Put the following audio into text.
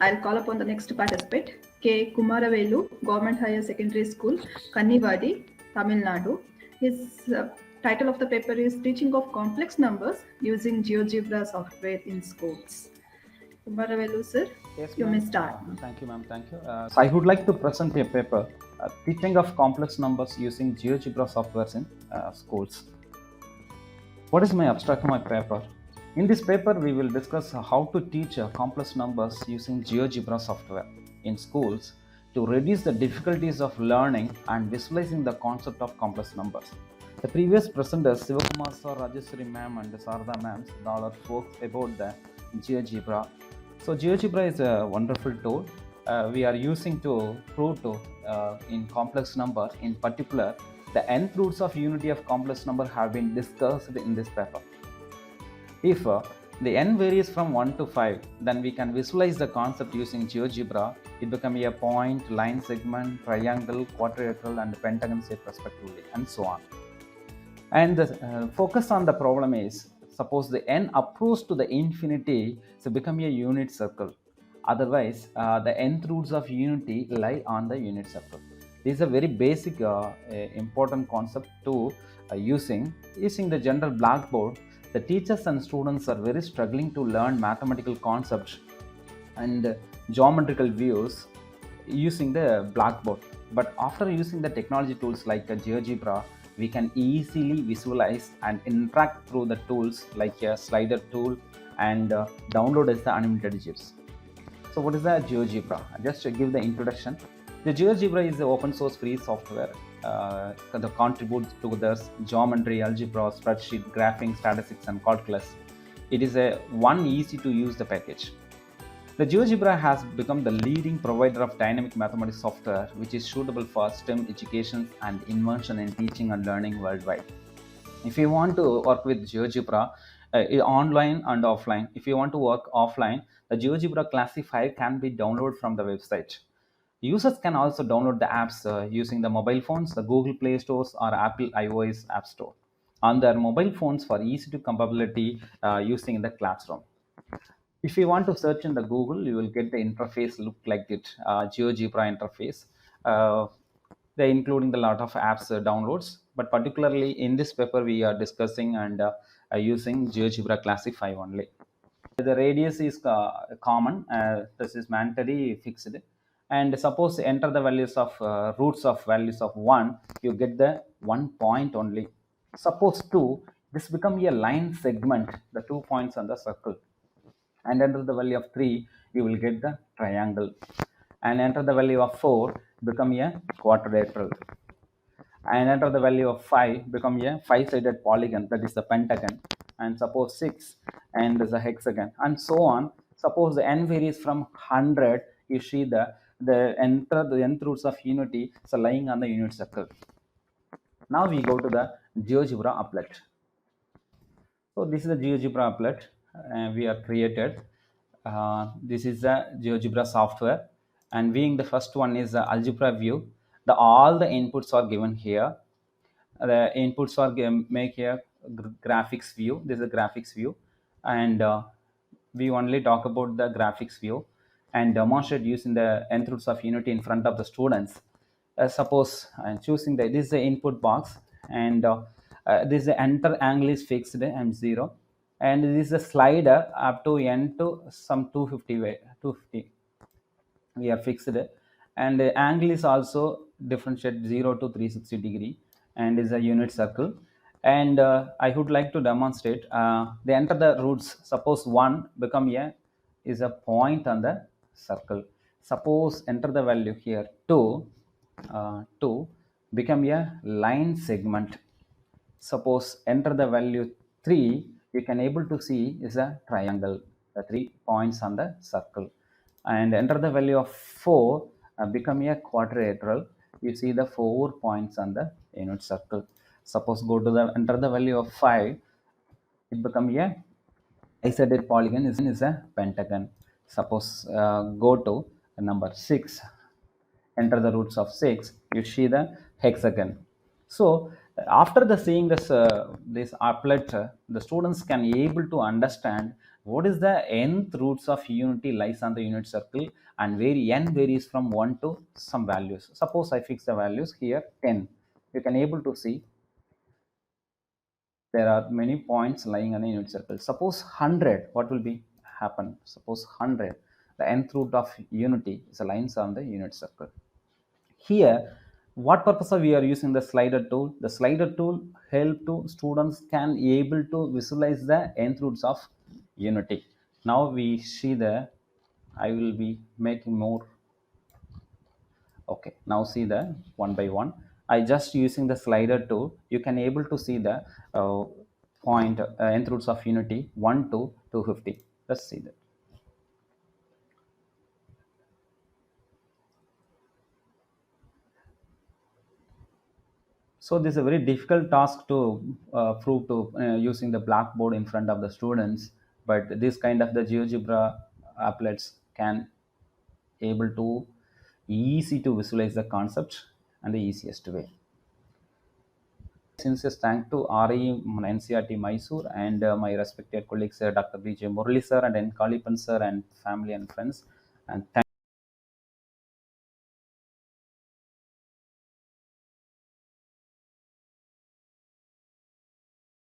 I'll call upon the next participant, K. Kumaravelu, Government Higher Secondary School, Kannivadi, Tamil Nadu. His title of the paper is Teaching of Complex Numbers Using GeoGebra Software in Schools. Kumaravelu, sir, Yes, you ma'am. may start. Thank you, ma'am. Thank you. So I would like to present a paper, Teaching of Complex Numbers Using GeoGebra Software in Schools. What is my abstract of my paper? In this paper, we will discuss how to teach complex numbers using GeoGebra software in schools to reduce the difficulties of learning and visualizing the concept of complex numbers. The previous presenters, Sivakumar sir, Rajeshwari ma'am and Sarada ma'am, all spoke about the GeoGebra. So GeoGebra is a wonderful tool we are using to prove to in complex number. In particular, the nth roots of unity of complex number have been discussed in this paper. If the n varies from 1 to 5, then we can visualize the concept using GeoGebra. It becomes a point, line segment, triangle, quadrilateral, and pentagon shape respectively, and so on. And the focus on the problem is, suppose the n approaches to the infinity, so become a unit circle. Otherwise, the nth roots of unity lie on the unit circle. This is a very basic important concept to using the general blackboard. The teachers and students are very struggling to learn mathematical concepts and geometrical views using the blackboard. But after using the technology tools like GeoGebra, we can easily visualize and interact through the tools like a slider tool and download as the unlimited GIFs. So what is the GeoGebra? Just to give the introduction, the GeoGebra is the open source free software that contributes to the geometry, algebra, spreadsheet, graphing, statistics, and calculus. It is a one easy to use the package. The GeoGebra has become the leading provider of dynamic mathematics software, which is suitable for STEM education and immersion in teaching and learning worldwide. If you want to work with GeoGebra, online and offline, if you want to work offline, the GeoGebra Classic 5 can be downloaded from the website. Users can also download the apps using the mobile phones, the Google Play Stores, or Apple iOS App Store on their mobile phones for easy to compatibility using in the classroom. If you want to search in the Google, you will get the interface look like it, GeoGebra interface. They're including the lot of apps downloads, but particularly in this paper we are discussing and using GeoGebra Classic 5 only. The radius is common, this is mandatory fixed, and suppose enter the values of roots of values of 1, you get the 1 point only. Suppose 2, this become a line segment, the 2 points on the circle, and enter the value of 3, you will get the triangle, and enter the value of 4, become a quadrilateral, and enter the value of 5, become a 5-sided polygon, that is the pentagon, and suppose 6 and is a hexagon, and so on. Suppose the n varies from 100, you see the nth roots of unity so lying on the unit circle. Now we go to the GeoGebra applet. So this is the GeoGebra applet we have created. This is the GeoGebra software, and being the first one is the algebra view. All the inputs are given here. The inputs are make here graphics view. This is a graphics view, and we only talk about the graphics view and demonstrate using the nth roots of unity in front of the students. Suppose I'm choosing this is the input box, and this is the enter angle is fixed, I'm 0, and this is a slider up to n to some 250 we are fixed, and the angle is also differentiate 0 to 360 degree and is a unit circle. And I would like to demonstrate they enter the roots. Suppose 1 become a is a point on the circle. Suppose enter the value here 2 become a line segment. Suppose enter the value 3, you can able to see is a triangle, the 3 points on the circle, and enter the value of 4, become a quadrilateral, you see the 4 points on the unit circle. Suppose go to the enter the value of 5, it become a isolated polygon, is a pentagon. Suppose go to number 6, enter the roots of 6, you see the hexagon. So After the seeing this applet, the students can able to understand what is the nth roots of unity lies on the unit circle, and where n varies from 1 to some values. Suppose I fix the values here 10. You can able to see there are many points lying on a unit circle. Suppose 100, what will be happen? Suppose 100, the nth root of unity is a lines on the unit circle. Here, what purpose of we are using the slider tool? The slider tool help to students can able to visualize the nth roots of unity. Now we see the, I will be making more. Okay, now see the one by one. I just using the slider tool. You can able to see the point nth roots of unity 1 to 250. Let's see that. So this is a very difficult task to prove to using the blackboard in front of the students. But this kind of the GeoGebra applets can able to easy to visualize the concept and the easiest way. Sincere thank to RE NCRT Mysore and my respected colleagues Dr. B.J. Murali sir and N. Kalipan sir and family and friends. And thank